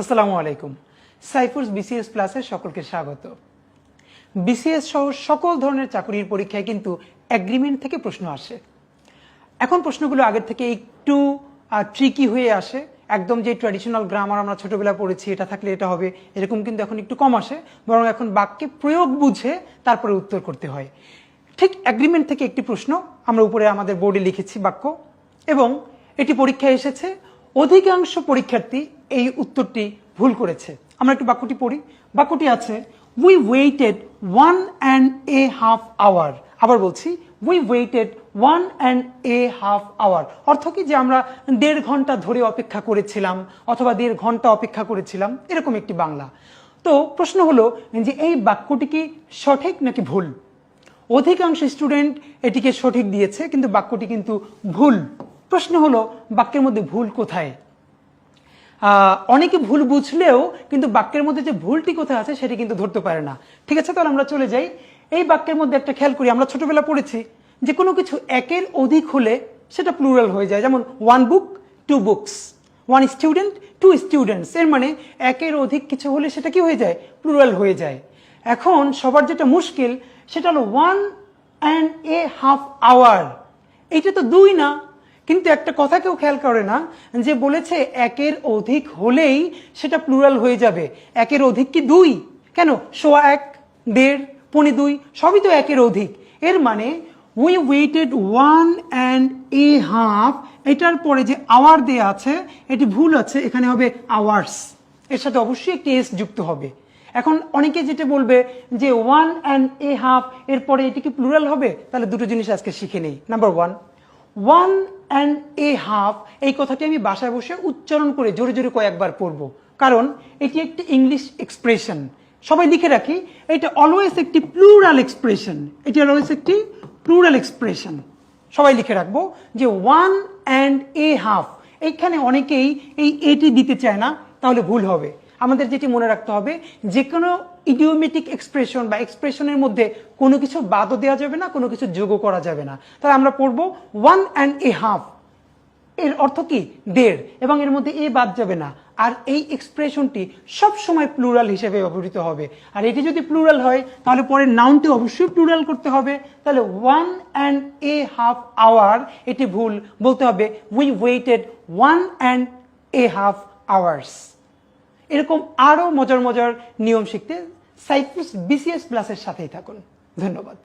আসসালামু আলাইকুম। সাইফুরস বিসিএস প্লাসে সকলকে স্বাগত। বিসিএস সহ সকল ধরনের চাকরির পরীক্ষায় কিন্তু এগ্রিমেন্ট থেকে প্রশ্ন আসে। এখন প্রশ্নগুলো আগের থেকে একটু ট্রিকি হয়ে আসে। একদম যে ট্র্যাডিশনাল গ্রামার আমরা ছোটবেলায় পড়েছি এটা থাকলে এটা হবে এরকম কিন্তু এখন একটু কম আসে, বরং এখন বাক্যে প্রয়োগ বুঝে তারপরে উত্তর করতে হয়। ঠিক এগ্রিমেন্ট থেকে একটি প্রশ্ন আমরা উপরে আমাদের বোর্ডে লিখেছি বাক্য, এবং এটি পরীক্ষায় এসেছে। অধিকাংশ পরীক্ষার্থী এই উত্তরটি ভুল করেছে। আমরা একটু বাক্যটি পড়ি। বাক্যটি আছে, উই ওয়েটেড 1.5 hour। আবার বলছি, উই ওয়েটেড 1.5 hour। অর্থ কি, যে আমরা 1.5 ঘন্টা ধরে অপেক্ষা করেছিলাম অথবা 1.5 ঘন্টা অপেক্ষা করেছিলাম, এরকম একটি বাংলা। তো প্রশ্ন হলো যে এই বাক্যটি কি সঠিক নাকি ভুল? অধিকাংশ স্টুডেন্ট এটিকে সঠিক দিয়েছে, কিন্তু বাক্যটি কিন্তু ভুল। প্রশ্ন হলো বাক্যের মধ্যে ভুল কোথায়? অনেকে ভুল বুঝলেও কিন্তু বাক্যের মধ্যে যে ভুলটি কোথায় আছে সেটি কিন্তু ধরতে পারে না। ঠিক আছে, তাহলে আমরা চলে যাই। এই বাক্যের মধ্যে একটা খেয়াল করি, আমরা ছোটবেলা পড়েছি যে কোনো কিছু একের অধিক হলে সেটা প্লুরাল হয়ে যায়। যেমন 1 book 2 books, 1 student 2 students। এর মানে একের অধিক কিছু হলে সেটা কি হয়ে যায়? প্লুরাল হয়ে যায়। এখন সবার যেটা মুশকিল সেটা হলো 1.5 hour। এইটা তো 2 না, কিন্তু একটা কথা কেউ খেয়াল করে না, যে বলেছে একের অধিক হলেই সেটা প্লুরাল হয়ে যাবে। একের অধিক কি 2? কেন? 1.25, 1.5, 2.25 সবই তো একের অধিক। এর মানে উই ওয়েটেড 1.5, এটার পরে যে আওয়ার দেয়া আছে এটি ভুল আছে, এখানে হবে আওয়ার্স। এর সাথে অবশ্যই একটি এস যুক্ত হবে। এখন অনেকে যেটা বলবে যে 1.5 এরপরে এটি কি প্লুরাল হবে? তাহলে দুটো জিনিস আজকে শিখে নেই। নাম্বার 1, 1.5 এই কথাটি আমি বাসায় বসে উচ্চারণ করে জোরে জোরে কয়েকবার পড়ব, কারণ এটি একটি ইংলিশ এক্সপ্রেশন। সবাই লিখে রাখি, এটা অলওয়েজ একটি প্লুরাল এক্সপ্রেশন। এটি অলওয়েজ একটি প্লুরাল এক্সপ্রেশন। সবাই লিখে রাখবো যে 1.5। এইখানে অনেকেই এই এটি দিতে চায় না, তাহলে ভুল হবে। আমাদের যেটি মনে রাখতে হবে, যে কোনো ইডিওমেটিক এক্সপ্রেশন বা এক্সপ্রেশনের মধ্যে কোনো কিছু বাদও দেওয়া যাবে না, কোনো কিছু যোগও করা যাবে না। তাহলে আমরা পড়বো 1.5, এর অর্থ কি? 1.5, এবং এর মধ্যে এ বাদ যাবে না। আর এই এক্সপ্রেশনটি সবসময় প্লুরাল হিসেবে ব্যবহৃত হবে। আর এটি যদি প্লুরাল হয় তাহলে পরের নাউনটি অবশ্যই প্লুরাল করতে হবে। তাহলে 1.5 hour এটি ভুল, বলতে হবে উই ওয়েটেড 1.5 hours। এরকম আরো মজার মজার নিয়ম শিখতে সাইফুরস বিসিএস প্লাসের সাথেই থাকুন। ধন্যবাদ।